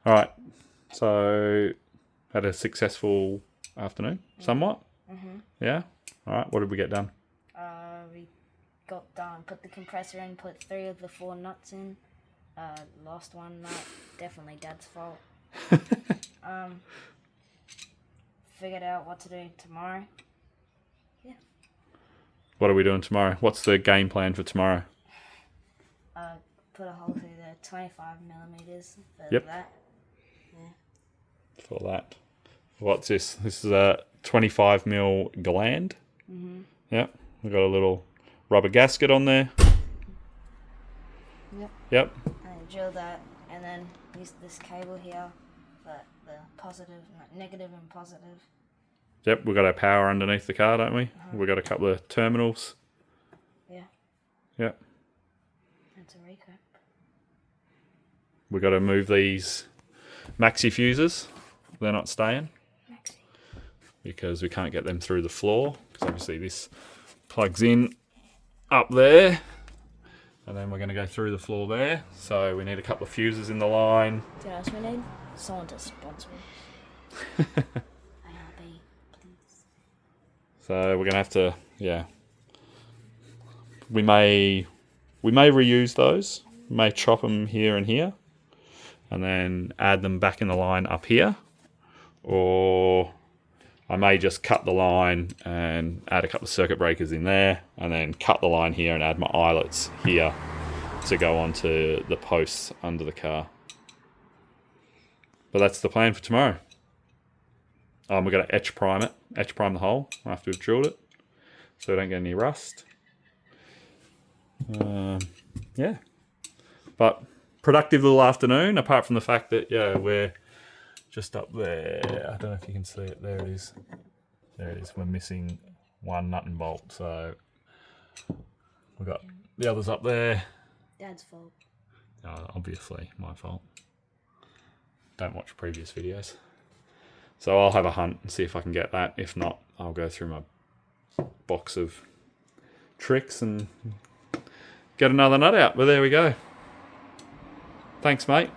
All right. So, had a successful afternoon, somewhat. Yeah. All right. What did we get done? We got done, put the compressor in, put 3 of the 4 nuts in. Lost one nut, definitely Dad's fault. Figured out what to do tomorrow. Yeah. What are we doing tomorrow? What's the game plan for tomorrow? Put a hole through the 25 millimeters for Yep. that. For that. What's this? This is a 25 mil gland. Yep. We've got a little rubber gasket on there. Yep. And drill that, and then use this cable here for the positive, negative and positive. Yep. We've got our power underneath the car, don't we? We've got a couple of terminals. Yeah. Yep. And to recap. We've got to move these maxi fuses. They're not staying because we can't get them through the floor, because obviously this plugs in up there, and then we're going to go through the floor there. So we need a couple of fuses in the line. Do you know what we need? Someone to sponsor us. ARB, please. So we're going to have to, we may reuse those. We may chop them here and here, and then add them back in the line up here, or I may just cut the line and add a couple of circuit breakers in there, and then cut the line here and add my eyelets here to go onto the posts under the car. But that's the plan for tomorrow. We're going to etch prime the hole after we've drilled it, so we don't get any rust. Yeah. But productive little afternoon, apart from the fact that, we're just up there. I don't know if you can see it. There it is. There it is. We're missing one nut and bolt. So we've got the others up there. Dad's fault. Obviously, my fault. Don't watch previous videos. So I'll have a hunt and see if I can get that. If not, I'll go through my box of tricks and get another nut out. But there we go. Thanks, mate.